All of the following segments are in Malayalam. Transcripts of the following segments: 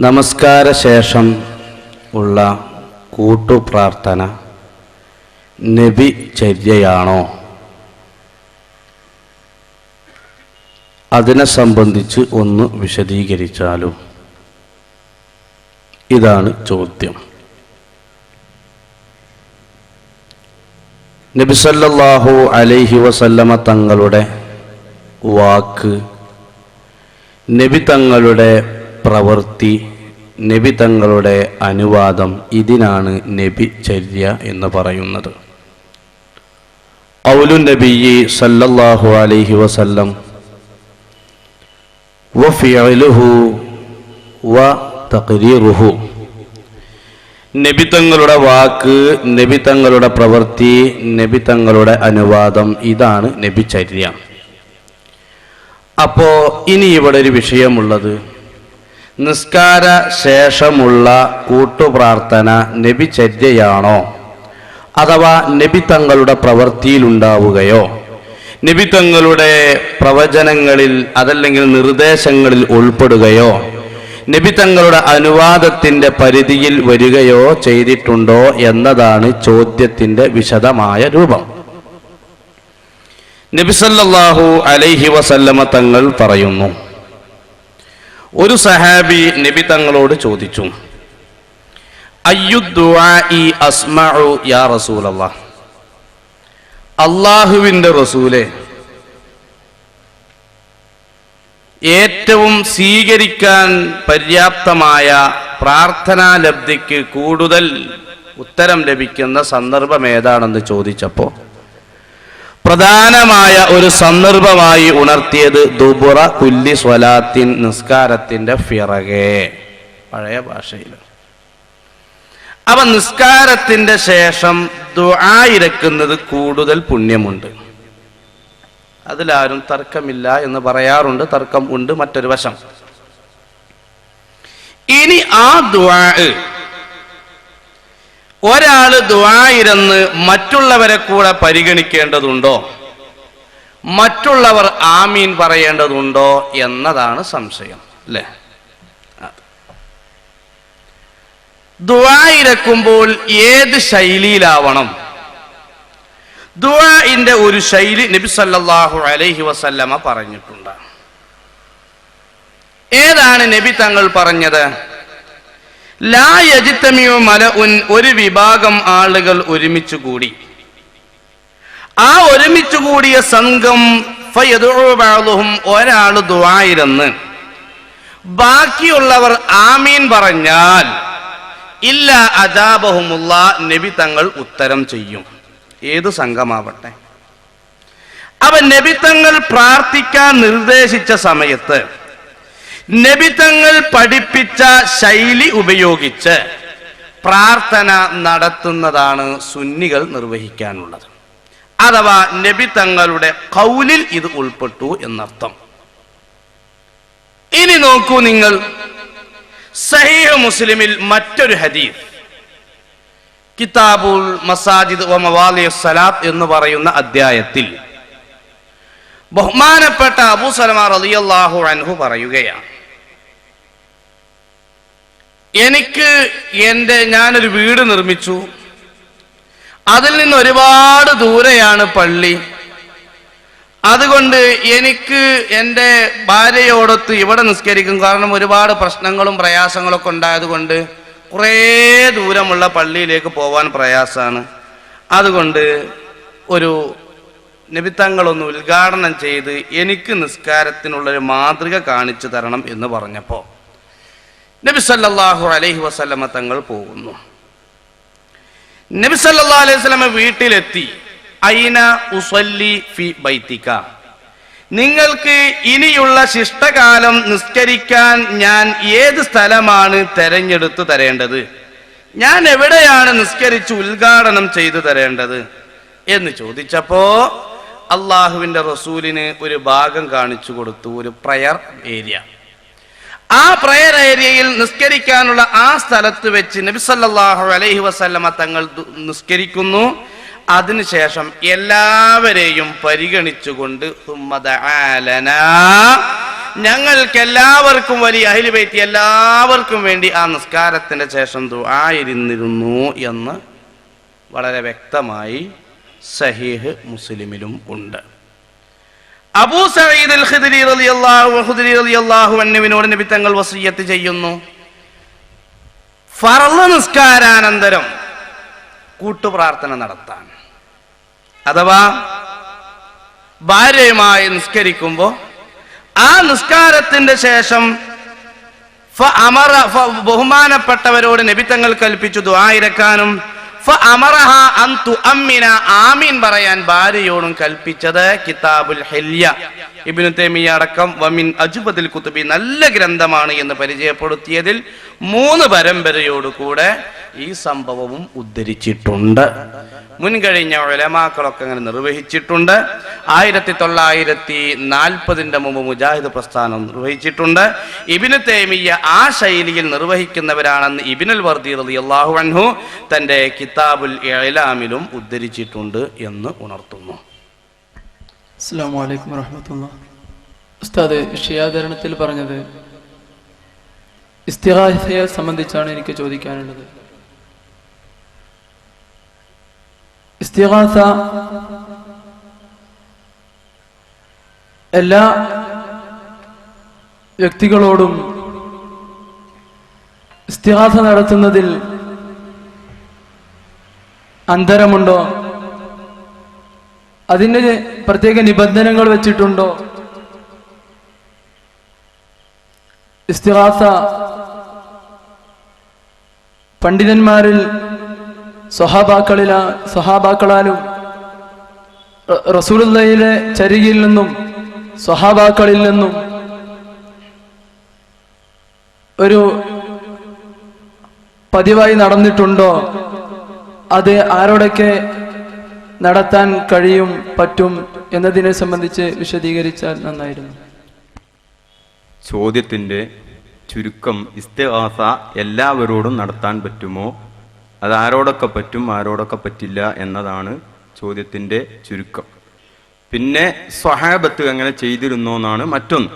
നമസ്കാര ശേഷം ഉള്ള കൂട്ടുപ്രാർത്ഥന നബി ചര്യയാണോ? അതിനെ സംബന്ധിച്ച് ഒന്ന് വിശദീകരിച്ചാലും. ഇതാണ് ചോദ്യം. നബി സല്ലല്ലാഹു അലൈഹി വസല്ലമ തങ്ങളുടെ വാക്ക്, നബി തങ്ങളുടെ പ്രവൃത്തി, നബി തങ്ങളുടെ അനുവാദം, ഇതിനാണ് നബി ചര്യ എന്ന് പറയുന്നത്. ഖൗലു നബിയ്യി സല്ലല്ലാഹു അലൈഹി വസല്ലം വഫിഅലുഹു വതഖ്രീറുഹു. നബി തങ്ങളുടെ വാക്ക്, നബി തങ്ങളുടെ പ്രവൃത്തി, നബി തങ്ങളുടെ അനുവാദം, ഇതാണ് നബി ചര്യ. അപ്പോ ഇനി ഇവിടെ ഒരു വിഷയമുള്ളത്, നിസ്കാര ശേഷമുള്ള കൂട്ടുപ്രാർത്ഥന നബി ചര്യയാണോ, അഥവാ നബി തങ്ങളുടെ പ്രവൃത്തിയിലുണ്ടാവുകയോ നബി തങ്ങളുടെ പ്രവചനങ്ങളിൽ അതല്ലെങ്കിൽ നിർദ്ദേശങ്ങളിൽ ഉൾപ്പെടുകയോ നബി തങ്ങളുടെ അനുവാദത്തിൻ്റെ പരിധിയിൽ വരികയോ ചെയ്തിട്ടുണ്ടോ എന്നതാണ് ചോദ്യത്തിൻ്റെ വിശദമായ രൂപം. നബി സല്ലല്ലാഹു അലൈഹി വസല്ലമ തങ്ങൾ പറയുന്നു, ഒരു സഹാബി നബി തങ്ങളോട് ചോദിച്ചു, അയ്യുദ്ദുആഇ അസ്മഉ യാ റസൂലല്ലാഹ്, അല്ലാഹുവിൻ്റെ റസൂലേ, ഏറ്റവും സ്വീകരിക്കാൻ പര്യാപ്തമായ പ്രാർത്ഥനാ ലബ്ധിക്ക് കൂടുതൽ ഉത്തരം ലഭിക്കുന്ന സന്ദർഭം ഏതാണെന്ന് ചോദിച്ചപ്പോൾ പ്രധാനമായ ഒരു സന്ദർഭമായി ഉണർത്തിയത് ദുബുറ കുല്ലി സ്വലാത്തിൻ, നിസ്കാരത്തിൻ്റെ ഫിറകെ, പഴയ ഭാഷയിൽ. അവ നിസ്കാരത്തിൻ്റെ ശേഷം ദുആ ഇരക്കുന്നത് കൂടുതൽ പുണ്യമുണ്ട്. അതിലാരും തർക്കമില്ല എന്ന് പറയാറുണ്ട്, തർക്കം ഉണ്ട് മറ്റൊരു വശം. ഇനി ആ ദുആ, ഒരാള് ദുആ ഇരുന്ന് മറ്റുള്ളവരെ കൂടെ പരിഗണിക്കേണ്ടതുണ്ടോ, മറ്റുള്ളവർ ആമീൻ പറയേണ്ടതുണ്ടോ എന്നതാണ് സംശയം, അല്ലേ? ദുആ ഇരക്കുമ്പോൾ ഏത് ശൈലിയിലാവണം? ദുആഇന്റെ ഒരു ശൈലി നബി സല്ലല്ലാഹു അലൈഹി വസല്ലമ പറഞ്ഞിട്ടുണ്ട്. ഏതാണ് നബി തങ്ങൾ പറഞ്ഞത്? ലാ യജ്തമിഉ മലഉൻ, ഒരു വിഭാഗം ആളുകൾ ഒരുമിച്ച് കൂടി. ആ ഒരുമിച്ച് കൂടിയ സംഘം ഫയദഉ ബഅദുഹും, ഒരാൾ ദുആ ഇരുന്ന് ബാക്കിയുള്ളവർ ആമീൻ പറഞ്ഞാൽ ഇല്ല അജാബഹുമുല്ലാഹ്, നബി തങ്ങൾ ഉത്തരം ചെയ്യും. ഏത് സംഘമാവട്ടെ. അവൻ നബി തങ്ങൾ പ്രാർത്ഥിക്കാൻ നിർദ്ദേശിച്ച സമയത്ത് നബി തങ്ങൾ പഠിപ്പിച്ച ശൈലി ഉപയോഗിച്ച് പ്രാർത്ഥന നടത്തുന്നതാണ് സുന്നികൾ നിർവഹിക്കാനുള്ളത്. അഥവാ നബി തങ്ങളുടെ ഖൗലിൽ ഇത് ഉൾപ്പെട്ടു എന്നർത്ഥം. ഇനി നോക്കൂ നിങ്ങൾ, സഹീഹ് മുസ്ലിമിൽ മറ്റൊരു ഹദീസ്, കിതാബുൽ മസാജിദ് വ മവാലിഉസ് സലാത്ത് എന്ന് പറയുന്ന അധ്യായത്തിൽ ബഹുമാനപ്പെട്ട അബൂ സലമ റളിയല്ലാഹു അൻഹു പറയുകയാണ്, ഞാനൊരു വീട് നിർമ്മിച്ചു, അതിൽ നിന്ന് ഒരുപാട് ദൂരെയാണ് പള്ളി. അതുകൊണ്ട് എനിക്ക് എൻ്റെ ഭാര്യയോടൊത്ത് ഇവിടെ നിസ്കരിക്കും, കാരണം ഒരുപാട് പ്രശ്നങ്ങളും പ്രയാസങ്ങളൊക്കെ ഉണ്ടായതുകൊണ്ട് കുറേ ദൂരമുള്ള പള്ളിയിലേക്ക് പോവാൻ പ്രയാസമാണ്. അതുകൊണ്ട് ഒരു നബിത്തങ്ങളൊന്ന് ഉദ്ഘാടനം ചെയ്ത് എനിക്ക് നിസ്കാരത്തിനുള്ളൊരു മാതൃക കാണിച്ചു തരണം എന്ന് പറഞ്ഞപ്പോൾ നബി സല്ലല്ലാഹു അലൈഹി വസല്ലമ തങ്ങൾ പോകുന്നു. നബി സല്ലല്ലാഹു അലൈഹി വസല്ലമ വീട്ടിലെത്തി. ഐന ഉസല്ലി ഫി ബൈതിക, നിങ്ങൾക്ക് ഇനിയുള്ള ശിഷ്ടകാലം നിസ്കരിക്കാൻ ഞാൻ ഏത് സ്ഥലമാണ് തെരഞ്ഞെടുത്തു തരേണ്ടത്, ഞാൻ എവിടെയാണ് നിസ്കരിച്ച് ഉദ്ഘാടനം ചെയ്തു തരേണ്ടത് എന്ന് ചോദിച്ചപ്പോ അള്ളാഹുവിന്റെ റസൂലിന് ഒരു ഭാഗം കാണിച്ചു കൊടുത്തു, ഒരു പ്രയർ ഏരിയ. ആ പ്രയർ ഏരിയയിൽ നിസ്കരിക്കാനുള്ള ആ സ്ഥലത്ത് വെച്ച് നബി സല്ലല്ലാഹു അലൈഹി വസല്ലമ തങ്ങൾ നിസ്കരിക്കുന്നു. അതിനുശേഷം എല്ലാവരെയും പരിഗണിച്ചുകൊണ്ട് ഞങ്ങൾക്ക് എല്ലാവർക്കും വലിയ അഹ്ലു ബൈത്ത് എല്ലാവർക്കും വേണ്ടി ആ നിസ്കാരത്തിന്റെ ശേഷം ദുആ ഇരുന്നിരുന്നു എന്ന് വളരെ വ്യക്തമായി സഹീഹ് മുസ്ലിമിലും ഉണ്ട്. അബൂ സഈദ് അൽ ഖുദരി റളിയല്ലാഹു അൻഹുവിനോട് നബി തങ്ങൾ വസിയ്യത്ത് ചെയ്യുന്നു, ഫർള് നിസ്കാരാനന്തരം കൂട്ടുപ്രാർത്ഥന നടത്താൻ. അഥവാ ഭാര്യയുമായി നിസ്കരിക്കുമ്പോൾ ആ നിസ്കാരത്തിന്റെ ശേഷം ബഹുമാനപ്പെട്ടവരോട് നബി തങ്ങൾ കൽപ്പിച്ചു ദുആ ഇരക്കാനും ആമീൻ പറയാൻ ഭാര്യയോടും കൽപ്പിച്ചത് കിതാബുൽ ഹില്യ ഇബ്നു തൈമിയ്യ അടക്കം വമിൻ അജ്ബദിൽ കുതുബി നല്ല ഗ്രന്ഥമാണ് എന്ന് പരിചയപ്പെടുത്തിയതിൽ 3 പരമ്പരയോട് കൂടെ ഈ സംഭവവും ഉദ്ധരിച്ചിട്ടുണ്ട്. മുൻകഴിഞ്ഞ ഉലമാക്കളൊക്കെ അങ്ങനെ നിർവഹിച്ചിട്ടുണ്ട്. 1940 മുമ്പ് മുജാഹിദ് പ്രസ്ഥാനം നിർവഹിച്ചിട്ടുണ്ട്. ഇബ്നു തൈമിയ്യ ആ ശൈലിയിൽ നിർവഹിക്കുന്നവരാണെന്ന് ഇബ്നുൽ വർദി റളിയല്ലാഹു അൻഹു തന്റെ കിതാബുൽ ഇഅ്ലാമിലും ഉദ്ധരിച്ചിട്ടുണ്ട് എന്ന് ഉണർത്തുന്നു. അസ്സലാമു അലൈക്കും വറഹ്മത്തുള്ളാഹി. ഉസ്താദ് വിഷയാവതരണത്തിൽ പറഞ്ഞത് ഇസ്തിഗാസയെ സംബന്ധിച്ചാണ് എനിക്ക് ചോദിക്കാനുള്ളത്. ഇസ്തിഗാസ എല്ലാ വ്യക്തികളോടും ഇസ്തിഗാസ നടത്തുന്നതിൽ അന്തരമുണ്ടോ? അതിന് പ്രത്യേക നിബന്ധനകൾ വെച്ചിട്ടുണ്ടോ? ഇസ്തിഗാസ പണ്ഡിതന്മാരിൽ സ്വഹാബാക്കളാലും റസൂലുള്ളാഹിയുടെ ചരികയിൽ നിന്നും സ്വഹാബാക്കളിൽ നിന്നും ഒരു പതിവായി നടന്നിട്ടുണ്ടോ? അത് ആരോടൊക്കെ നടത്താൻ കഴിയും പറ്റും എന്നതിനെ സംബന്ധിച്ച് വിശദീകരിച്ചാൽ നന്നായിരുന്നു. ചോദ്യത്തിൻ്റെ ചുരുക്കം, ഇസ്തിഗാസ എല്ലാവരോടും നടത്താൻ പറ്റുമോ, അത് ആരോടൊക്കെ പറ്റും ആരോടൊക്കെ പറ്റില്ല എന്നതാണ് ചോദ്യത്തിൻ്റെ ചുരുക്കം. പിന്നെ സ്വഹാബത്ത് അങ്ങനെ ചെയ്തിരുന്നോ എന്നാണ് മറ്റൊന്ന്.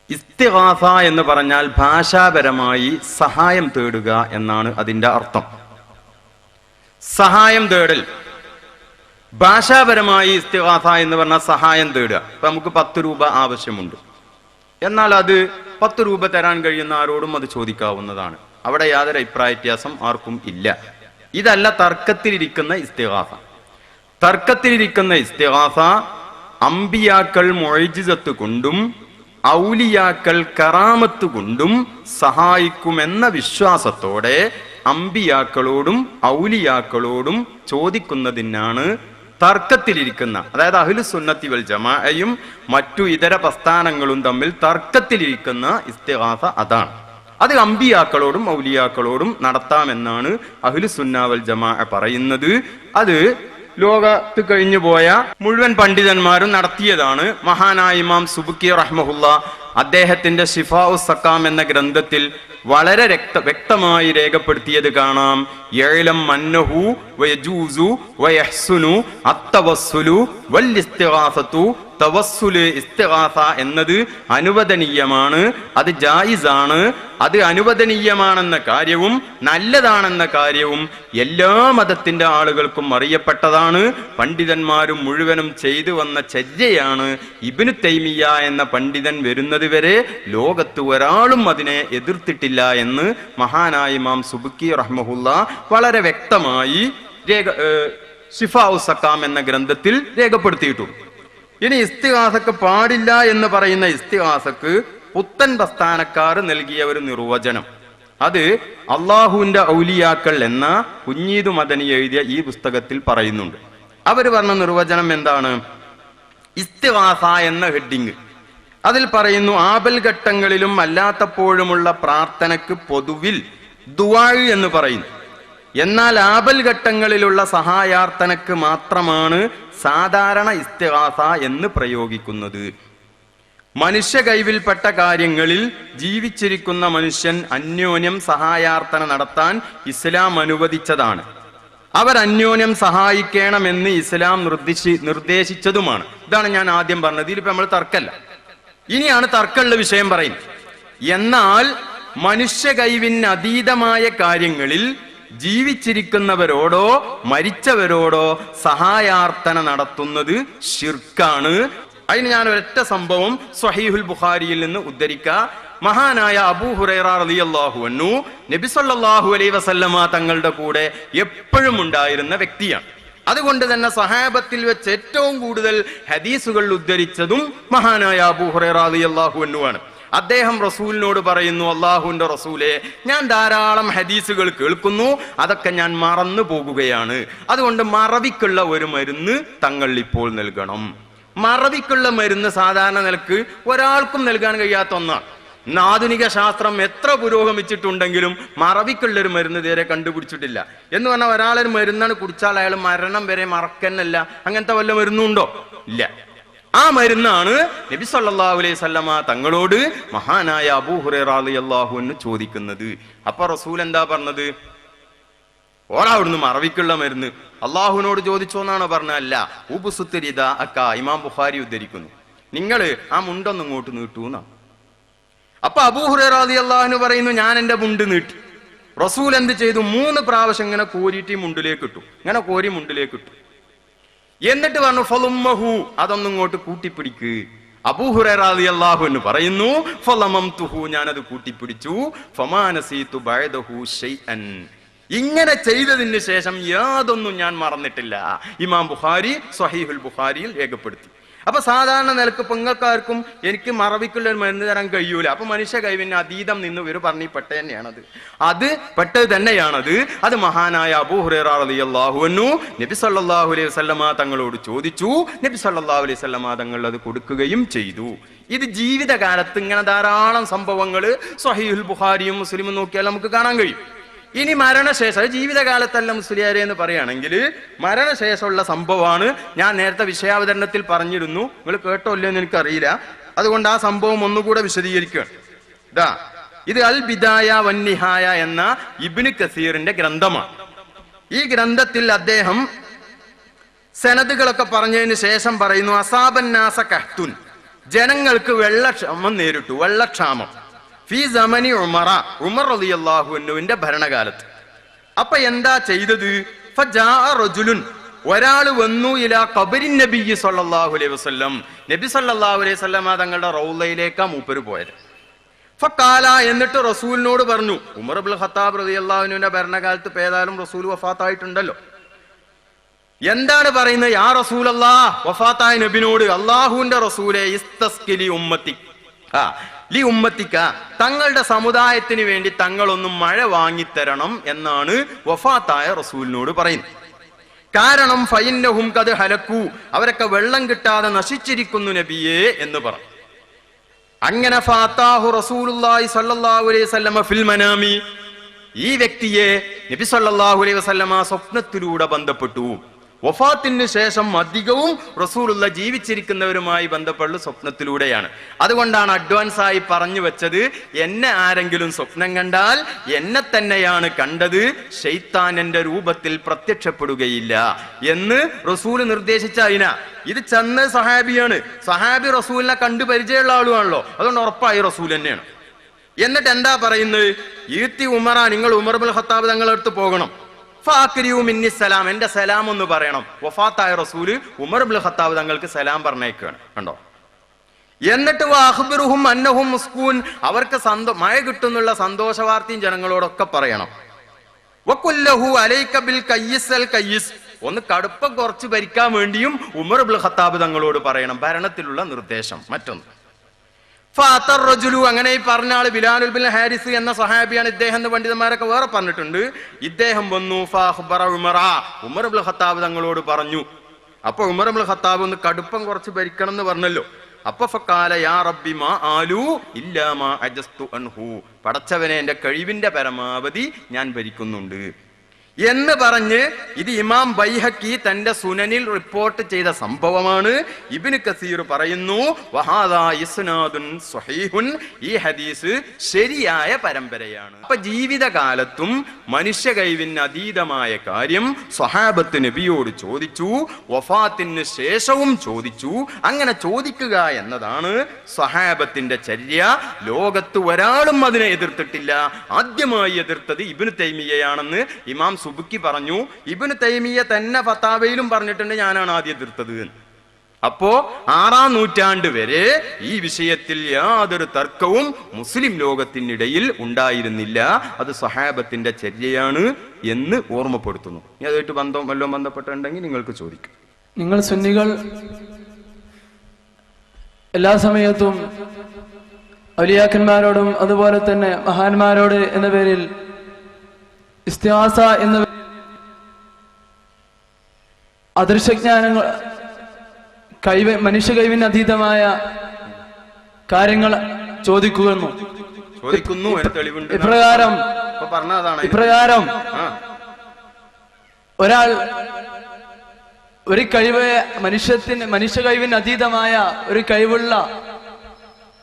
ഇസ്തിഗാസ എന്ന് പറഞ്ഞാൽ ഭാഷാപരമായി സഹായം തേടുക എന്നാണ് അതിൻ്റെ അർത്ഥം. സഹായം തേടൽ ഭാഷാപരമായി ഇസ്തിഗാസ എന്ന് പറഞ്ഞാൽ സഹായം തേടുക. ഇപ്പൊ നമുക്ക് 10 രൂപ ആവശ്യമുണ്ട്, എന്നാൽ അത് 10 രൂപ തരാൻ കഴിയുന്ന ആരോടും അത് ചോദിക്കാവുന്നതാണ്. അവിടെ യാതൊരു അഭിപ്രായ വ്യത്യാസം ആർക്കും ഇല്ല. ഇതല്ല തർക്കത്തിലിരിക്കുന്ന ഇസ്തിഗാസ. തർക്കത്തിലിരിക്കുന്ന ഇസ്തിഗാസ അമ്പിയാക്കൾ മുഅ്ജിസത്ത് കൊണ്ടും ഔലിയാക്കൾ കറാമത്ത് കൊണ്ടും സഹായിക്കുമെന്ന വിശ്വാസത്തോടെ അമ്പിയാക്കളോടും ഔലിയാക്കളോടും ചോദിക്കുന്നതിനാണ് തർക്കത്തിലിരിക്കുന്ന, അതായത് അഹ്ലു സുന്നത്തി വൽ ജമാഅയും മറ്റു ഇതര പ്രസ്ഥാനങ്ങളും തമ്മിൽ തർക്കത്തിലിരിക്കുന്ന ഇസ്തിഗാസ അതാണ്. അത് അമ്പിയാക്കളോടും ഔലിയാക്കളോടും നടത്താമെന്നാണ് അഹ്ലു സുന്ന വൽ ജമാഅ പറയുന്നത്. അത് ലോകത്ത് കഴിഞ്ഞു പോയ മുഴുവൻ പണ്ഡിതന്മാരും നടത്തിയതാണ്. മഹാനായ ഇമാം സുബ്കി റഹ്മഹുല്ലാ അദ്ദേഹത്തിന്റെ ശിഫാഉ സക്കാം എന്ന ഗ്രന്ഥത്തിൽ വളരെ വ്യക്തമായി രേഖപ്പെടുത്തിയത് കാണാം. യഅലം അന്നഹു വയജൂസു വയഹ്സുനു അത്തവസ്സുലു വൽ ഇസ്തിഗാസതു. തവസ്സുല് ഇസ്തിഗാസ എന്നത് അനുവദനീയമാണ്, അത് ജായിസാണ്. അത് അനുവദനീയമാണെന്ന കാര്യവും നല്ലതാണെന്ന കാര്യവും എല്ലാ മതത്തിന്റെ ആളുകൾക്കും അറിയപ്പെട്ടതാണ്. പണ്ഡിതന്മാരും മുഴുവനും ചെയ്തു വന്ന ചര്യയാണ്. ഇബ്നു തൈമിയ്യ എന്ന പണ്ഡിതൻ വരുന്നത് വരെ ലോകത്ത് ഒരാളും അതിനെ എതിർത്തിട്ടില്ല എന്ന് മഹാനായ ഇമാം സുബ്കി റഹ്മഹുല്ലാ വളരെ വ്യക്തമായി ശിഫാഉ സക്കാം എന്ന ഗ്രന്ഥത്തിൽ രേഖപ്പെടുത്തിയിട്ടുണ്ട്. ഇനി ഇസ്തിഗാസക്ക് പാടില്ല എന്ന് പറയുന്ന ഇസ്തിഗാസക്ക് പുത്തൻ പ്രസ്ഥാനക്കാർ നൽകിയ ഒരു നിർവചനം, അത് അള്ളാഹുവിന്റെ ഔലിയാക്കൾ എന്ന കുഞ്ഞീദ് മദനി എഴുതിയ ഈ പുസ്തകത്തിൽ പറയുന്നുണ്ട്. അവർ പറഞ്ഞ നിർവചനം എന്താണ്? ഇസ്തിഗാസ എന്ന ഹെഡിങ് അതിൽ പറയുന്നു, ആപൽ ഘട്ടങ്ങളിലും അല്ലാത്തപ്പോഴുമുള്ള പ്രാർത്ഥനക്ക് പൊതുവിൽ ദുആ എന്ന് പറയുന്നു. എന്നാൽ ആപൽ ഘട്ടങ്ങളിലുള്ള സഹായാർത്ഥനക്ക് മാത്രമാണ് സാധാരണ ഇസ്തിഗാസ എന്ന് പ്രയോഗിക്കുന്നത്. മനുഷ്യ കൈവിൽപ്പെട്ട കാര്യങ്ങളിൽ ജീവിച്ചിരിക്കുന്ന മനുഷ്യൻ അന്യോന്യം സഹായാർത്ഥന നടത്താൻ ഇസ്ലാം അനുവദിച്ചതാണ്. അവർ അന്യോന്യം സഹായിക്കണമെന്ന് ഇസ്ലാം നിർദ്ദേശിച്ചതുമാണ്. ഇതാണ് ഞാൻ ആദ്യം പറഞ്ഞത്. ഇതിലിപ്പോ നമ്മൾ തർക്കമല്ല. ഇനിയാണ് തർക്കമുള്ള വിഷയം പറയുന്നത്. എന്നാൽ മനുഷ്യ കഴിവിന് അതീതമായ കാര്യങ്ങളിൽ ജീവിച്ചിരിക്കുന്നവരോടോ മരിച്ചവരോടോ സഹായാർത്ഥന നടത്തുന്നത് ശിർക്കാണ്. അതിന് ഞാൻ ഒരൊറ്റ സംഭവം സ്വഹീഹുൽ ബുഖാരിയിൽ നിന്ന് ഉദ്ധരിക്കാം. മഹാനായ അബൂ ഹുറൈറ റളിയല്ലാഹു അൻഹു നബി സല്ലല്ലാഹു അലൈഹി വസല്ലമ തങ്ങളുടെ കൂടെ എപ്പോഴും ഉണ്ടായിരുന്ന വ്യക്തിയാണ്. അതുകൊണ്ട് തന്നെ സഹാബത്തിൽ വെച്ച് ഏറ്റവും കൂടുതൽ ഹദീസുകൾ ഉദ്ധരിച്ചതും മഹാനായ അബൂ ഹുറൈറ റളിയല്ലാഹു അൻഹു ആണ്. അദ്ദേഹം റസൂലിനോട് പറയുന്നു, അള്ളാഹുവിന്റെ റസൂലെ, ഞാൻ ധാരാളം ഹദീസുകൾ കേൾക്കുന്നു, അതൊക്കെ ഞാൻ മറന്നു പോകുകയാണ്. അതുകൊണ്ട് മറവിക്കുള്ള ഒരു മരുന്ന് തങ്ങൾ ഇപ്പോൾ നൽകണം. മറവിക്കുള്ള മരുന്ന് സാധാരണ നിലക്ക് ഒരാൾക്കും നൽകാൻ കഴിയാത്ത ഒന്നാണ്. ഇന്ന് ആധുനിക ശാസ്ത്രം എത്ര പുരോഗമിച്ചിട്ടുണ്ടെങ്കിലും മറവിക്കുള്ളൊരു മരുന്ന് ഇതുവരെ കണ്ടുപിടിച്ചിട്ടില്ല. എന്ന് പറഞ്ഞാൽ ഒരാളൊരു മരുന്നാണ് കുടിച്ചാൽ അയാൾ മരണം വരെ മറക്കന്നല്ല. അങ്ങനത്തെ വല്ല മരുന്നുണ്ടോ? ഇല്ല. ആ മരുന്നാണ് നബി സല്ലല്ലാഹു അലൈഹി വസല്ലമ തങ്ങളോട് മഹാനായ അബൂ ഹുറൈറ റളിയല്ലാഹു അൻഹു ചോദിക്കുന്നത്. അപ്പൊ റസൂൽ എന്താ പറഞ്ഞത്? ഓളാവിടുന്ന് മറവിക്കുള്ള മരുന്ന് അള്ളാഹുവിനോട് ചോദിച്ചോന്നാണോ പറഞ്ഞല്ല. ഉബുസുത്തരിത അക്ക ഇമാം ബുഖാരി ഉദ്ധരിക്കുന്നു. നിങ്ങള് ആ മുണ്ടൊന്നും ഇങ്ങോട്ട് നീട്ടൂന്നാ. അപ്പൊ അബൂ ഹുറൈറ റളിയല്ലാഹു അൻഹു പറയുന്നു, ഞാൻ എന്റെ മുണ്ട് നീട്ടി. റസൂൽ എന്ത് ചെയ്തു? 3 പ്രാവശ്യം ഇങ്ങനെ കോരിയിട്ട് മുണ്ടിലേക്ക് ഇട്ടു. ഇങ്ങനെ കോരി മുണ്ടിലേക്ക് ഇട്ടു. എന്നിട്ട് പറഞ്ഞു ഫളുമ്മഹു, അതൊന്നും ഇങ്ങോട്ട് കൂട്ടിപ്പിടിക്ക്. അബൂ ഹുറൈറ റളിയല്ലാഹു അൻഹു പറയുന്നു, ഫളമംതുഹു, ഞാനത് കൂട്ടിപ്പിടിച്ചു. ഫമാ നസീതു ബഅദഹു ശൈഅൻ, ഇങ്ങനെ ചെയ്തതിന് ശേഷം യാതൊന്നും ഞാൻ മറന്നിട്ടില്ല. ഇമാം ബുഖാരി സ്വഹീഹുൽ ബുഖാരിയിൽ രേഖപ്പെടുത്തി. അപ്പൊ സാധാരണ നിലക്ക് പെങ്ങൾക്കാർക്കും എനിക്ക് മറവിക്കുള്ള ഒരു മരുന്ന് തരാൻ കഴിയൂല. അപ്പൊ മനുഷ്യ കഴിവിന് അതീതം നിന്ന് ഇവർ പറഞ്ഞ് പെട്ടത് തന്നെയാണത്. അത് മഹാനായ അബൂ ഹുറൈറ റളിയല്ലാഹു അൻഹു നബി സല്ലല്ലാഹു അലൈഹി വസല്ലമ തങ്ങളോട് ചോദിച്ചു. നബി സല്ലല്ലാഹു അലൈഹി വസല്ലമ തങ്ങൾ അത് കൊടുക്കുകയും ചെയ്തു. ഇത് ജീവിതകാലത്ത് ഇങ്ങനെ ധാരാളം സംഭവങ്ങൾ സ്വഹീഹുൽ ബുഖാരിയും മുസ്ലിമും നോക്കിയാൽ നമുക്ക് കാണാൻ കഴിയും. ഇനി മരണശേഷം, ജീവിതകാലത്തല്ല മുസ്ലിയാരെ എന്ന് പറയുകയാണെങ്കിൽ മരണശേഷമുള്ള സംഭവമാണ്. ഞാൻ നേരത്തെ വിഷയാവതരണത്തിൽ പറഞ്ഞിരുന്നു, നിങ്ങൾ കേട്ടോ ഇല്ലെന്ന് എനിക്കറിയില്ല. അതുകൊണ്ട് ആ സംഭവം ഒന്നുകൂടെ വിശദീകരിക്കുകയാണ്. ഇത് അൽ ബിദായ വന്നിഹായ എന്ന ഇബ്നു കസീറിന്റെ ഗ്രന്ഥമാണ്. ഈ ഗ്രന്ഥത്തിൽ അദ്ദേഹം സനദുകളൊക്കെ പറഞ്ഞതിന് ശേഷം പറയുന്നു, അസാബന്നാസ കഹ്തുൻ, ജനങ്ങൾക്ക് വെള്ളക്ഷാമം നേരിട്ടു. വെള്ളക്ഷാമം ഫീ സമനി ഉമർ റളിയല്ലാഹു അൻഹുവിന്റെ ഭരണകാലത്ത്. അപ്പൊ എന്താ ചെയ്തത്? ഫജാഅ റജുലുൻ, ഒരാള് വന്നു ഇലാ ഖബരിൻ നബി സല്ലല്ലാഹു അലൈഹി വസല്ലം, നബി സല്ലല്ലാഹു അലൈഹി വസല്ലം തങ്ങളുടെ റൗളയിലേക്കാ മൂപ്പര് പോയത്. ഫഖാല, എന്നിട്ട് റസൂലിനോട് പറഞ്ഞു. ഉമർ ഇബ്നുൽ ഖത്താബ് റളിയല്ലാഹു അൻഹുവിന്റെ ഭരണകാലത്ത് ഏതായാലും റസൂൽ വഫാത്തായിട്ടുണ്ടല്ലോ. എന്താണ് പറയുന്നത്? യാ റസൂലല്ലാഹ്, വഫാത്തായ നബിനോട്, അല്ലാഹുവിന്റെ റസൂലേ, ഇസ്തസ്കിലി ഉമ്മത്തി ലി ഉമ്മത്തിക്ക, തങ്ങളുടെ സമുദായത്തിന് വേണ്ടി തങ്ങളൊന്നും മഴ വാങ്ങിത്തരണം എന്നാണ് വഫാത്തായ റസൂലിനോട് പറയുന്നത്. കാരണം ഫൈന്നഹും ഖദ് ഹലക്കു, അവരൊക്കെ വെള്ളം കിട്ടാതെ നശിച്ചിരിക്കുന്നു നബിയേ എന്ന് പറഞ്ഞു. അങ്ങനെ ഫാത്താഹു റസൂലുള്ളാഹി സ്വല്ലല്ലാഹു അലൈഹി വസല്ലമ ഫിൽ മനാമി, ഈ വ്യക്തിയെ നബി സല്ലല്ലാഹു അലൈഹി വസല്ലമ സ്വപ്നത്തിലൂടെ ബന്ധപ്പെട്ടു. വഫാത്തിന് ശേഷം അധികവും റസൂലുള്ള ജീവിച്ചിരിക്കുന്നവരുമായി ബന്ധപ്പെട്ട സ്വപ്നത്തിലൂടെയാണ്. അതുകൊണ്ടാണ് അഡ്വാൻസ് ആയി പറഞ്ഞു വെച്ചത്, എന്നെ ആരെങ്കിലും സ്വപ്നം കണ്ടാൽ എന്നെ തന്നെയാണ് കണ്ടത്, ശൈത്താൻ എന്റെ രൂപത്തിൽ പ്രത്യക്ഷപ്പെടുകയില്ല എന്ന് റസൂൽ നിർദ്ദേശിച്ച. ഇത് ചെന്ന് സഹാബിയാണ്. സഹാബി റസൂലിനെ കണ്ടു പരിചയമുള്ള ആളുമാണല്ലോ, അതുകൊണ്ട് ഉറപ്പായി റസൂൽ തന്നെയാണ്. എന്നിട്ട് എന്താ പറയുന്നത്? ഈത്തി ഉമറ, നിങ്ങൾ ഉമർ ഇബ്നുൽ ഖത്താബ് തങ്ങളുടെ അടുത്ത് പോകണം. ഫാക്രിയു മിന്നി സലാം, എന്റെ സലാം ഒന്ന് പറയണം. വഫാത്തായ റസൂല് ഉമർ ഇബ്നുൽ ഖത്താബ് തങ്ങൾക്ക് സലാം പറഞ്ഞേക്കാണ്. കണ്ടോ? എന്നിട്ട് വഅഖ്ബിറുഹും അന്നഹും മുസ്കൂൻ, അവർക്ക് മഴ കിട്ടുന്നുള്ള സന്തോഷ വാർത്തയും ജനങ്ങളോടൊക്കെ പറയണം. വഖുല്ലഹു അലൈക ബിൽ കയ്യിസൽ കയ്യിസ്, ഒന്ന് കടുപ്പം കുറച്ച് ഭരിക്കാൻ വേണ്ടിയും ഉമർ ഇബ്നുൽ ഖത്താബ് തങ്ങളോട് പറയണം. ഭരണത്തിലുള്ള നിർദ്ദേശം. മറ്റൊന്ന് ഫാത്തർ റജുലു, അങ്ങനെ ഈ പറഞ്ഞ ആള് ബിലാൽ ഇബ്നുൽ ഹാരിസ് എന്ന സഹാബിയാണ്. ഇദ്ദേഹം എന്ന് പണ്ഡിതന്മാരൊക്കെ വേറെ പറഞ്ഞിട്ടുണ്ട്. ഇദ്ദേഹം വന്നു ഫഅഖ്ബറ ഉമറ, ഉമർ ഇബ്നുൽ ഖത്താബ് തങ്ങളോട് പറഞ്ഞു. അപ്പൊ ഉമർ ഇബ്നുൽ ഖത്താബ് ഒന്ന് കടുപ്പം കുറച്ച് ഭരിക്കണം എന്ന് പറഞ്ഞല്ലോ. അപ്പൊ ഫഖാല യാ റബ്ബി മാ ആലു ഇല്ലാ മാ അജസ്തു അൻഹു, പടച്ചവനെ, എന്റെ കഴിവിന്റെ പരമാവധി ഞാൻ ഭരിക്കുന്നുണ്ട്. എന്ന് പറഞ്ഞ് ഇത് ഇമാം ബൈഹഖി തന്റെ സുനനിൽ റിപ്പോർട്ട് ചെയ്ത സംഭവമാണ്. ഇബ്നു കസീർ പറയുന്നു വഹാദാ ഇസ്നാദുൻ സ്വഹീഹുൻ, ഈ ഹദീസ് ശരിയായ പരമ്പരയാണ്. അപ്പൊ ജീവിതകാലത്തും മനുഷ്യ കഴിവിന് അതീതമായ കാര്യം സ്വഹാബത്ത് നബിയോട് ചോദിച്ചു, വഫാത്തിന് ശേഷവും ചോദിച്ചു. അങ്ങനെ ചോദിക്കുക എന്നതാണ് സ്വഹാബത്തിന്റെ ചര്യ. ലോകത്ത് ഒരാളും അതിനെ എതിർത്തിട്ടില്ല. ആദ്യമായി എതിർത്തത് ഇബ്നു തൈമിയ്യയാണെന്ന് ഇമാം സുബുക്കി പറഞ്ഞു. ഇബ്നു തൈമിയ്യ തന്നെ ഫത്താവയിലും പറഞ്ഞിട്ടുണ്ട് ഞാനാണ് ആദ്യം എതിർത്തത്. അപ്പോ 6-ാം നൂറ്റാണ്ട് വരെ ഈ വിഷയത്തിൽ യാതൊരു തർക്കവും മുസ്ലിം ലോകത്തിനിടയിൽ ഉണ്ടായിരുന്നില്ല. അത് സ്വഹാബത്തിന്റെ ചര്യയാണ് എന്ന് ഓർമ്മപ്പെടുത്തുന്നു. അതുമായിട്ട് വല്ലതും ബന്ധപ്പെട്ടുണ്ടെങ്കിൽ നിങ്ങൾക്ക് ചോദിക്കും. നിങ്ങൾ സുന്നികൾ എല്ലാ സമയത്തും ഔലിയാക്കന്മാരോടും അതുപോലെ തന്നെ മഹാന്മാരോട് എന്ന പേരിൽ ഇസ്തിഹാസ എന്ന അദൃശ്യജ്ഞാനങ്ങൾ മനുഷ്യ കഴിവിന് അതീതമായ കാര്യങ്ങൾ ചോദിക്കുന്നു. ഇപ്രകാരം ഒരാൾ ഒരു കഴിവ് മനുഷ്യ കഴിവിന് അതീതമായ ഒരു കഴിവുള്ള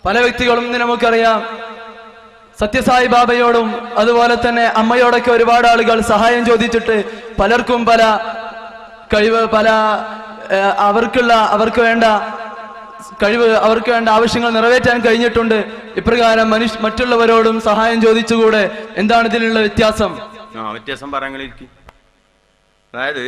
പല വ്യക്തികളും ഇന്ന് നമുക്കറിയാം. സത്യസായി ബാബയോടും അതുപോലെ തന്നെ അമ്മയോടൊക്കെ ഒരുപാട് ആളുകൾ സഹായം ചോദിച്ചിട്ട് പലർക്കും പല കഴിവ് അവർക്ക് വേണ്ട ആവശ്യങ്ങൾ നിറവേറ്റാൻ കഴിഞ്ഞിട്ടുണ്ട്. ഇപ്രകാരം മറ്റുള്ളവരോടും സഹായം ചോദിച്ചുകൂടെ? എന്താണ് ഇതിലുള്ള വ്യത്യാസം? വ്യത്യാസം പറയാൻ, അതായത്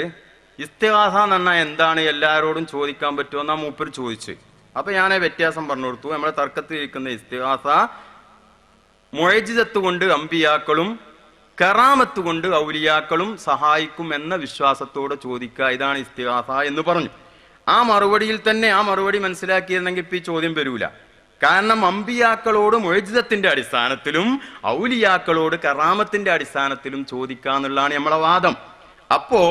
ഇസ്തിഗാസ എന്ന് പറഞ്ഞാൽ എന്താണ്, എല്ലാവരോടും ചോദിക്കാൻ പറ്റുമോ എന്നാ മൂപ്പര് ചോദിച്ചു. അപ്പൊ ഞാൻ വ്യത്യാസം പറഞ്ഞു കൊടുത്തു. നമ്മളെ തർക്കത്തിൽ ഇരിക്കുന്ന ഇസ്തിഗാസ മുഅ്ജിസത്ത് കൊണ്ട് അമ്പിയാക്കളും കറാമത്ത് കൊണ്ട് ഔലിയാക്കളും സഹായിക്കും എന്ന വിശ്വാസത്തോടെ ചോദിക്കുക, ഇതാണ് ഇസ്തിഗാസ എന്ന് പറഞ്ഞു. ആ മറുപടിയിൽ തന്നെ ആ മറുപടി മനസ്സിലാക്കിയിരുന്നെങ്കിൽ ഇപ്പൊ ഈ ചോദ്യം വരൂല. കാരണം അമ്പിയാക്കളോട് മുഅ്ജിസത്തിന്റെ അടിസ്ഥാനത്തിലും ഔലിയാക്കളോട് കറാമത്തിന്റെ അടിസ്ഥാനത്തിലും ചോദിക്കാന്നുള്ളതാണ് നമ്മളെ വാദം. അപ്പോ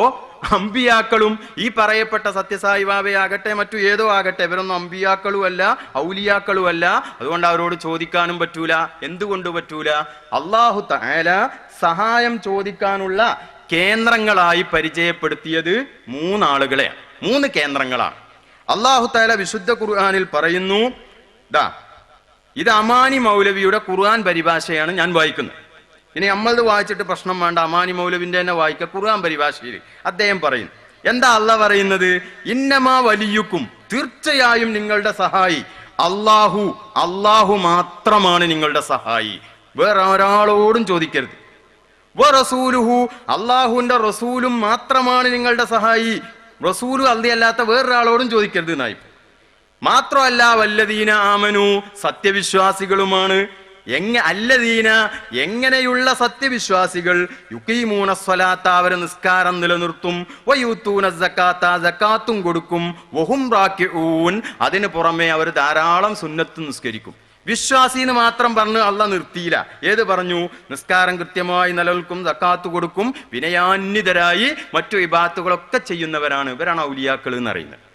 അമ്പിയാക്കളും ഈ പറയപ്പെട്ട സത്യസായി ബാബയാകട്ടെ മറ്റു ഏതോ ആകട്ടെ ഇവരൊന്നും അമ്പിയാക്കളും അല്ല ഔലിയാക്കളും അല്ല. അതുകൊണ്ട് അവരോട് ചോദിക്കാനും പറ്റൂല. എന്തുകൊണ്ട് പറ്റൂല? അല്ലാഹു തആല സഹായം ചോദിക്കാനുള്ള കേന്ദ്രങ്ങളായി പരിചയപ്പെടുത്തിയത് 3 ആളുകളെയാണ്, 3 കേന്ദ്രങ്ങളാണ്. അല്ലാഹു തആല വിശുദ്ധ ഖുർആനിൽ പറയുന്നു, ഇത് അമാനി മൗലവിയുടെ ഖുർആൻ പരിഭാഷയാണ് ഞാൻ വായിക്കുന്നത്. ഇനി നമ്മളത് വായിച്ചിട്ട് പ്രശ്നം വേണ്ട, അമാനി മൗലവിന്റെ തന്നെ വായിക്കുക ഖുർആൻ പരിഭാഷയിൽ. അദ്ദേഹം പറയും, എന്താ അള്ളാഹ് പറയുന്നത്? ഇന്നമാ വലിയുക്കും, തീർച്ചയായും നിങ്ങളുടെ സഹായി അള്ളാഹു മാത്രമാണ് നിങ്ങളുടെ സഹായി, വേറെ ഒരാളോടും ചോദിക്കരുത്. റസൂലുഹു, അള്ളാഹുവിന്റെ റസൂലും മാത്രമാണ് നിങ്ങളുടെ സഹായി, റസൂലു അല്ലാത്ത വേറൊരാളോടും ചോദിക്കരുത് എന്നായി. മാത്രമല്ല വല്ലദീന ആമനു, സത്യവിശ്വാസികളുമാണ്. അല്ലദീന, എങ്ങനെയുള്ള സത്യവിശ്വാസികൾ? യുഖീമൂന സ്വലാത്ത, അവർ നിസ്കാരം നിലനിർത്തും. വയൂത്തൂന സകാത്ത, സകാത്തും കൊടുക്കും. വഹും റാക്കിഊൻ, അതിന് പുറമെ അവർ ധാരാളം സുന്നത്ത് നിസ്കരിക്കും. വിശ്വാസി എന്ന് മാത്രം പറഞ്ഞ് അള്ളാഹ് നിർത്തിയില്ല. ഏത് പറഞ്ഞു? നിസ്കാരം കൃത്യമായി നിലനിൽക്കും, സക്കാത്ത് കൊടുക്കും, വിനയാന്വിതരായി മറ്റു ഇബാത്തുകളൊക്കെ ചെയ്യുന്നവരാണ്. ഇവരാണ് ഔലിയാക്കൾ എന്നറിയുന്നത്.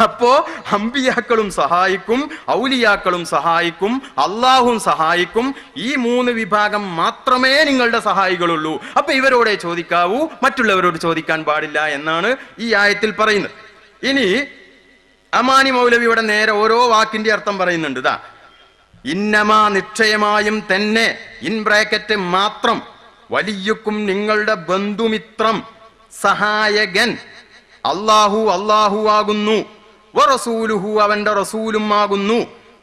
അപ്പോ അമ്പിയാക്കളും സഹായിക്കും, ഔലിയാക്കളും സഹായിക്കും, അള്ളാഹും സഹായിക്കും. ഈ 3 വിഭാഗം മാത്രമേ നിങ്ങളുടെ സഹായികളുള്ളൂ. അപ്പൊ ഇവരോടെ ചോദിക്കാവൂ, മറ്റുള്ളവരോട് ചോദിക്കാൻ പാടില്ല എന്നാണ് ഈ ആയത്തിൽ പറയുന്നത്. ഇനി അമാനി മൗലവിയുടെ നേരെ ഓരോ വാക്കിന്റെ അർത്ഥം പറയുന്നുണ്ട്. ഇന്നമാ, നിശ്ചയമായും തന്നെ, ഇൻ ബ്രാക്കറ്റ് മാത്രം, വലിയക്കും നിങ്ങളുടെ ബന്ധുമിത്രം, സഹായകൻ അള്ളാഹു ആകുന്നു. വറസൂലുഹു, അവന്റെ റസൂലും ആകുന്നു.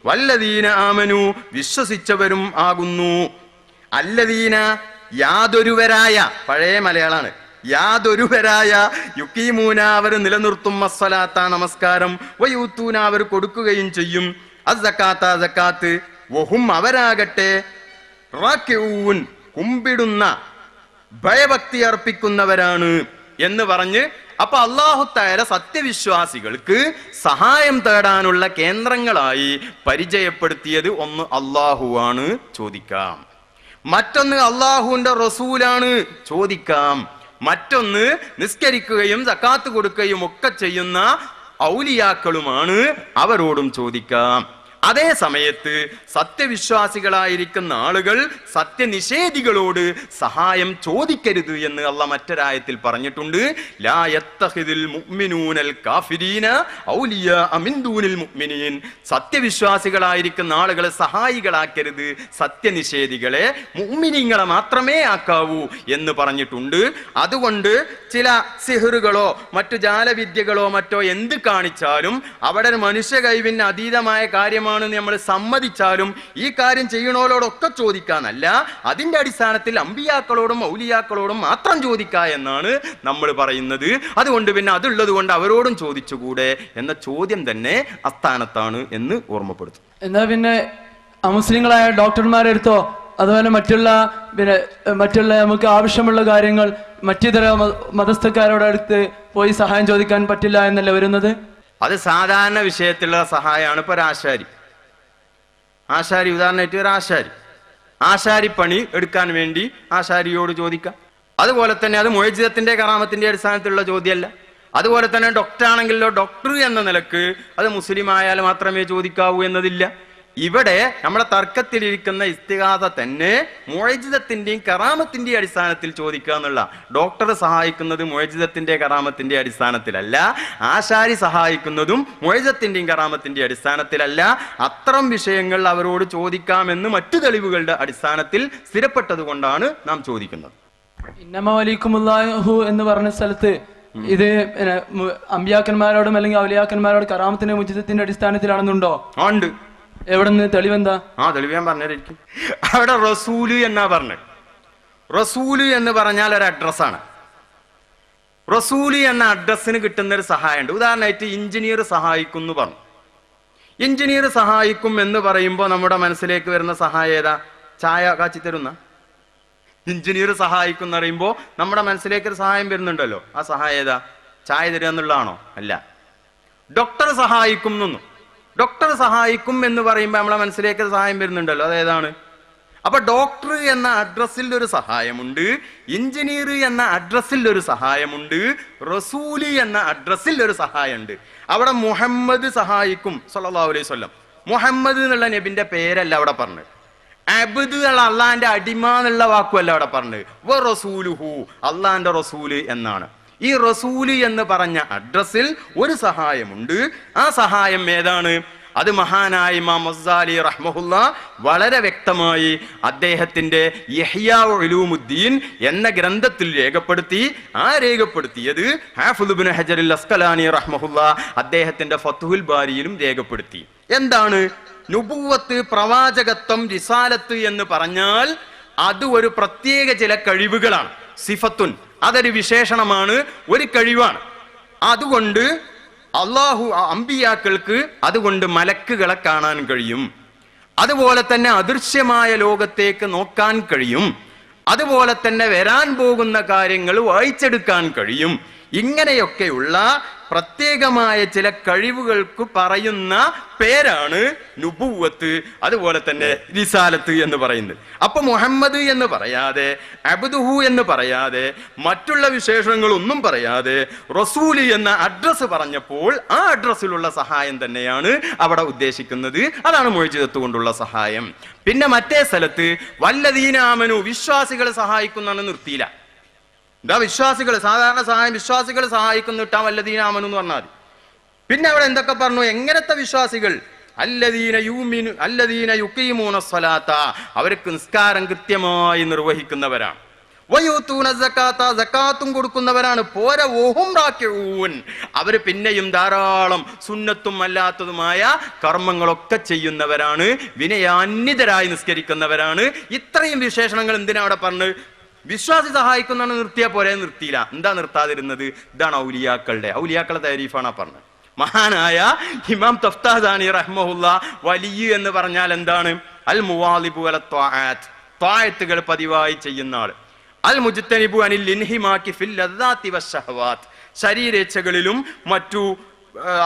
വല്ലദീന ആമനു, വിശ്വസിച്ചവരും ആകുന്നു. അല്ലദീന, യാതൊരുവരായ, പഴയ മലയാളാണ്, യാതൊരുവരായ, യുക്കീമൂന, അവർ നിലനിർത്തും, അസ്സലാത്ത, നമസ്കാരം, വയൂത്തൂന, അവർ കൊടുക്കുകയും ചെയ്യും, അസ്സകാത്ത, സകാത്ത്, വഹും, അവരാകട്ടെ, റാക്കിഊൻ, കുമ്പിടുന്ന, ഭയഭക്തി അർപ്പിക്കുന്നവരാണ് എന്ന് പറഞ്ഞ്, അപ്പൊ അല്ലാഹു തആല സത്യവിശ്വാസികൾക്ക് സഹായം തേടാനുള്ള കേന്ദ്രങ്ങളായി പരിചയപ്പെടുത്തിയത് ഒന്ന് അള്ളാഹുവാണ്, ചോദിക്കാം. മറ്റൊന്ന് അള്ളാഹുവിന്റെ റസൂലാണ്, ചോദിക്കാം. മറ്റൊന്ന് നിസ്കരിക്കുകയും സക്കാത്ത് കൊടുക്കുകയും ഒക്കെ ചെയ്യുന്ന ഔലിയാക്കളുമാണ്, അവരോടും ചോദിക്കാം. അതേ സമയത്ത് സത്യവിശ്വാസികളായിരിക്കുന്ന ആളുകൾ സത്യനിഷേധികളോട് സഹായം ചോദിക്കരുത് എന്ന് അള്ളാഹ് മറ്റൊരായത്തിൽ പറഞ്ഞിട്ടുണ്ട്. ലാ യത്തഖിദുൽ മുഅ്മിനൂനൽ കാഫിരീന ഔലിയാ മിൻ ദൂനിൽ മുഅ്മിനീൻ. സത്യവിശ്വാസികളായിരിക്കുന്ന ആളുകളെ സഹായികളാക്കരുത്, സത്യനിഷേധികളെ മുഅ്മിനീങ്ങളെ മാത്രമേ ആക്കാവൂ എന്ന് പറഞ്ഞിട്ടുണ്ട്. അതുകൊണ്ട് ചില സിഹറുകളോ മറ്റു ജാലവിദ്യകളോ മറ്റോ എന്ത് കാണിച്ചാലും അവിടെ മനുഷ്യ കഴിവിന് അതീതമായ കാര്യമാണെന്ന് നമ്മൾ സമ്മതിച്ചാലും ഈ കാര്യം ചെയ്യണോലോടൊക്കെ ചോദിക്കാന്നല്ല, അതിന്റെ അടിസ്ഥാനത്തിൽ അമ്പിയാക്കളോടും ഔലിയാക്കളോടും മാത്രം ചോദിക്കുക എന്നാണ് നമ്മൾ പറയുന്നത്. അതുകൊണ്ട് പിന്നെ അതുള്ളത് കൊണ്ട് അവരോടും ചോദിച്ചുകൂടെ എന്ന ചോദ്യം തന്നെ അസ്ഥാനത്താണ് എന്ന് ഓർമ്മപ്പെടുത്തും. എന്നാ പിന്നെ അമുസ്ലിങ്ങളായ ഡോക്ടർമാരെ അടുത്തോ അതുപോലെ മറ്റുള്ള നമുക്ക് ആവശ്യമുള്ള കാര്യങ്ങൾ മറ്റിതര മതസ്ഥക്കാരോട് അടുത്ത് പോയി സഹായം ചോദിക്കാൻ പറ്റില്ല എന്നല്ല വരുന്നത്? അത് സാധാരണ വിഷയത്തിലുള്ള സഹായമാണ്. ഇപ്പൊ ആശാരി ഉദാഹരണമായിട്ട് ഒരു ആശാരി പണി എടുക്കാൻ വേണ്ടി ആശാരിയോട് ചോദിക്കാം. അതുപോലെ തന്നെ അത് മുഅ്ജിസത്തിന്റെ കറാമത്തിന്റെ അടിസ്ഥാനത്തിലുള്ള ചോദ്യമല്ല. അതുപോലെ തന്നെ ഡോക്ടർ ആണെങ്കിലോ ഡോക്ടർ എന്ന നിലക്ക് അത് മുസ്ലിം ആയാൽ മാത്രമേ ചോദിക്കാവൂ എന്നതില്ല. ഇവിടെ നമ്മുടെ തർക്കത്തിലിരിക്കുന്ന ഇസ്തിഗാസ തന്നെ മുഅ്ജിസത്തിന്റെയും കറാമത്തിന്റെയും അടിസ്ഥാനത്തിൽ ചോദിക്കുക എന്നുള്ള. ഡോക്ടർ സഹായിക്കുന്നത് മുഅ്ജിസത്തിന്റെ കറാമത്തിന്റെ അടിസ്ഥാനത്തിലല്ല, ആശാരി സഹായിക്കുന്നതും മുഅ്ജിസത്തിന്റെയും കറാമത്തിന്റെ അടിസ്ഥാനത്തിലല്ല. അത്തരം വിഷയങ്ങൾ അവരോട് ചോദിക്കാമെന്ന് മറ്റു തെളിവുകളുടെ അടിസ്ഥാനത്തിൽ സ്ഥിരപ്പെട്ടത് കൊണ്ടാണ് നാം ചോദിക്കുന്നത്. ഇന്നമ വലിക്കുമുല്ലാഹു എന്ന് പറഞ്ഞ സ്ഥലത്ത് ഇത് അമ്പിയാക്കന്മാരോടും അല്ലെങ്കിൽ ഔലിയാക്കന്മാരോട് കറാമത്തിന്റെ മുഅ്ജിസത്തിന്റെ അടിസ്ഥാനത്തിലാണെന്നുണ്ടോ? ഉണ്ട്. എവിടെ നിന്ന് തെളിവെന്താ? തെളിവ് ഞാൻ പറഞ്ഞിരിക്കും. അവിടെ റസൂല് എന്നാ പറഞ്ഞത്. റസൂല് എന്ന് പറഞ്ഞാൽ ഒരു അഡ്രസ്സാണ്. റസൂല് എന്ന അഡ്രസ്സിന് കിട്ടുന്ന ഒരു സഹായമുണ്ട്. ഉദാഹരണമായിട്ട് എഞ്ചിനീയർ സഹായിക്കും എന്ന് പറഞ്ഞു. എഞ്ചിനീയർ സഹായിക്കും എന്ന് പറയുമ്പോൾ നമ്മുടെ മനസ്സിലേക്ക് വരുന്ന സഹായം ഏതാ? ചായ കാച്ചി തരുന്ന എഞ്ചിനീയർ സഹായിക്കും എന്ന് പറയുമ്പോൾ നമ്മുടെ മനസ്സിലേക്ക് ഒരു സഹായം വരുന്നുണ്ടല്ലോ. ആ സഹായം ഏതാ? ചായ തരിക എന്നുള്ളതാണോ? അല്ല. ഡോക്ടർ സഹായിക്കും എന്നൊന്നും. ഡോക്ടർ സഹായിക്കും എന്ന് പറയുമ്പോൾ നമ്മളെ മനസ്സിലേക്ക് സഹായം വരുന്നുണ്ടല്ലോ. അതേതാണ്? അപ്പൊ ഡോക്ടർ എന്ന അഡ്രസ്സിൽ ഒരു സഹായമുണ്ട്, എഞ്ചിനീയർ എന്ന അഡ്രസ്സിൽ ഒരു സഹായമുണ്ട്, റസൂലി എന്ന അഡ്രസ്സിൽ ഒരു സഹായമുണ്ട്. അവിടെ മുഹമ്മദ് സഹായിക്കും സല്ലല്ലാഹു അലൈഹി വസല്ലം. മുഹമ്മദ് എന്നുള്ള നബിന്റെ പേരല്ല അവിടെ പറഞ്ഞത്. അബ്ദ് എന്നുള്ള അള്ളാന്റെ അടിമ എന്നുള്ള വാക്കുമല്ല അവിടെ പറഞ്ഞത്. വ റസൂലുഹു, അള്ളാന്റെ റസൂല് എന്നാണ്. ഈ റസൂല് എന്ന് പറഞ്ഞ അഡ്രസ്സിൽ ഒരു സഹായമുണ്ട്. ആ സഹായം ഏതാണ്? അത് മഹാനായ ഇമാം ഗസ്സാലി റഹ്മഹുല്ലാ വളരെ വ്യക്തമായി അദ്ദേഹത്തിന്റെ ഇഹ്യാ ഉലൂമുദ്ദീൻ എന്ന ഗ്രന്ഥത്തിൽ രേഖപ്പെടുത്തി. ആ രേഖപ്പെടുത്തിയത് ഹാഫിദ് ഇബ്നു ഹജർ അസ്ഖലാനി റഹ്മഹുല്ലാ അദ്ദേഹത്തിന്റെ ഫത്ഹുൽ ബാരിയിലും രേഖപ്പെടുത്തി. എന്താണ്? നുബുവത്ത്, പ്രവാചകത്വം, റിസാലത്ത് എന്ന് പറഞ്ഞാൽ അത് ഒരു പ്രത്യേക ചില കഴിവുകളാണ്. സിഫത്തുൻ, അതൊരു വിശേഷണമാണ്, ഒരു കഴിവാണ്. അതുകൊണ്ട് അള്ളാഹു അമ്പിയാക്കൾക്ക് അതുകൊണ്ട് മലക്കുകളെ കാണാൻ കഴിയും. അതുപോലെ തന്നെ അദൃശ്യമായ ലോകത്തേക്ക് നോക്കാൻ കഴിയും. അതുപോലെ തന്നെ വരാൻ പോകുന്ന കാര്യങ്ങൾ വായിച്ചെടുക്കാൻ കഴിയും. ഇങ്ങനെയൊക്കെയുള്ള പ്രത്യേകമായ ചില കഴിവുകൾക്ക് പറയുന്ന പേരാണ് നുബുവത്ത്, അതുപോലെ തന്നെ റിസാലത്ത് എന്ന് പറയുന്നത്. അപ്പൊ മുഹമ്മദ് എന്ന് പറയാതെ, അബ്ദുഹു എന്ന് പറയാതെ, മറ്റുള്ള വിശേഷണങ്ങളൊന്നും പറയാതെ റസൂല് എന്ന അഡ്രസ്സ് പറഞ്ഞപ്പോൾ ആ അഡ്രസ്സിലുള്ള സഹായം തന്നെയാണ് അവിടെ ഉദ്ദേശിക്കുന്നത്. അതാണ് മുഅ്ജിസത്ത് കൊണ്ടുള്ള സഹായം. പിന്നെ മറ്റേ സ്ഥലത്ത് വല്ലദീന ആമനു, വിശ്വാസികളെ സഹായിക്കുന്നതാണ് നിർത്തിയില്ല. എന്താ വിശ്വാസികൾ? സാധാരണ സഹായം വിശ്വാസികൾ സഹായിക്കുന്നു ഇട്ടാ വല്ലദീന ആമനു എന്ന് പറഞ്ഞാൽ. പിന്നെ അവിടെ എന്തൊക്കെ പറഞ്ഞു? എങ്ങനത്തെ വിശ്വാസികൾ? അല്ലദീന യുഖീമൂന സ്വലാത്ത, അവർക്ക് നിസ്കാരം കൃത്യമായി നിർവഹിക്കുന്നവരാണ്. വയൂതൂന സകാത്ത, സകാത്തും കൊടുക്കുന്നവരാണ്. പോര വഹും റാക്കിഊൻ, അവര് പിന്നെയും ധാരാളം സുന്നത്തും അല്ലാത്തതുമായ കർമ്മങ്ങളൊക്കെ ചെയ്യുന്നവരാണ്, വിനയാന്വിതരായി നിസ്കരിക്കുന്നവരാണ്. ഇത്രയും വിശേഷണങ്ങൾ എന്തിനാ അവിടെ പറഞ്ഞ്? വിശ്വാസി സഹായിക്കുന്നതാണ് നിർത്തിയാ പോരെ? നിർത്തിയില്ല. എന്താ നിർത്താതിരുന്നത്? ഇതാണ് ഔലിയാക്കളുടെ താരീഫാണ് പറഞ്ഞത്. മഹാനായ ഇമാം തഫ്താസാനി റഹ്മഹുല്ലാ വലിയ എന്ന് പറഞ്ഞാൽ എന്താണ്? അൽ മുവാലിബു അല ത്വാഅത്ത്, ത്വാഅത്തുകൾ പതിവായി ചെയ്യുന്ന ആൾ. അൽ മുജ്തനിബു അനിൽ ഇൻഹിമാക്കി ഫിൽ ലദ്ദാത്തി വശഹവാത്ത്, ശരീരേച്ഛകളിലും മറ്റു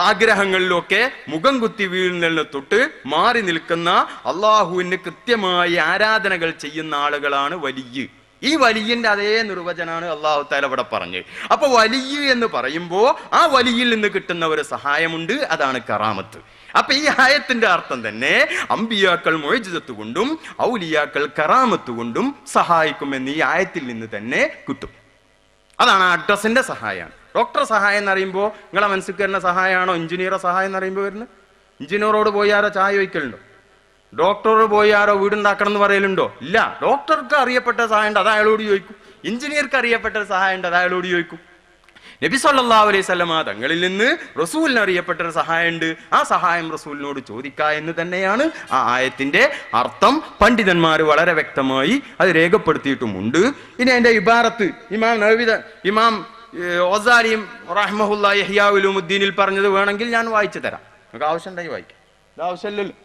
ആഗ്രഹങ്ങളിലൊക്കെ മുഖം കുത്തി വീഴുന്നതിന് തൊട്ട് മാറി നിൽക്കുന്ന, അള്ളാഹുവിന് കൃത്യമായി ആരാധനകൾ ചെയ്യുന്ന ആളുകളാണ് വലിയ. ഈ വലിയന്റെ അതേ നിർവചനാണ് അള്ളാഹു തആല ഇവിടെ പറഞ്ഞത്. അപ്പൊ വലിയ എന്ന് പറയുമ്പോ ആ വലിയിൽ നിന്ന് കിട്ടുന്ന ഒരു സഹായമുണ്ട്, അതാണ് കറാമത്ത്. അപ്പൊ ഈ ആയത്തിന്റെ അർത്ഥം തന്നെ അമ്പിയാക്കൾ മുഅ്ജിസത്ത് കൊണ്ടും ഔലിയാക്കൾ കറാമത്ത് കൊണ്ടും സഹായിക്കുമെന്ന് ഈ ആയത്തിൽ നിന്ന് തന്നെ കിട്ടും. അതാണ് അഡ്രസ്സിന്റെ സഹായമാണ്. ഡോക്ടർ സഹായം എന്ന് പറയുമ്പോൾ നിങ്ങളെ മനസ്സിൽ വരുന്ന സഹായമാണോ എഞ്ചിനീയറെ സഹായം എന്ന് പറയുമ്പോൾ വരുന്നത്? എഞ്ചിനീയറോട് പോയി ആരോ ചായ വയ്ക്കലുണ്ടോ? ഡോക്ടറോട് പോയി ആരോ വീടുണ്ടാക്കണം എന്ന് പറയലുണ്ടോ? ഇല്ല. ഡോക്ടർക്ക് അറിയപ്പെട്ട സഹായം ഉണ്ട്, അത് അയാളോട് ചോദിക്കും. എഞ്ചിനീയർക്ക് അറിയപ്പെട്ട സഹായം ഉണ്ട്, അത് അയാളോട് ചോദിക്കും. നബി സല്ലല്ലാഹു അലൈഹി വസല്ലമ തങ്ങളിൽ നിന്ന് റസൂലിന് അറിയപ്പെട്ട ഒരു സഹായമുണ്ട്, ആ സഹായം റസൂലിനോട് ചോദിക്കുക എന്ന് തന്നെയാണ് ആ ആയത്തിന്റെ അർത്ഥം. പണ്ഡിതന്മാർ വളരെ വ്യക്തമായി അത് രേഖപ്പെടുത്തിയിട്ടുമുണ്ട്. ഇനി അതിന്റെ ഇബാറത്ത് ഇമാം ഒസാലിയും റഹ്മഹുല്ലാഹി ഇഹ്യാ ഉലൂമുദ്ദീനിൽ പറഞ്ഞത് വേണമെങ്കിൽ ഞാൻ വായിച്ചു തരാം. നമുക്ക് ആവശ്യമുണ്ടെങ്കിൽ വായിക്കാം, ഇത് ആവശ്യമില്ലല്ലോ.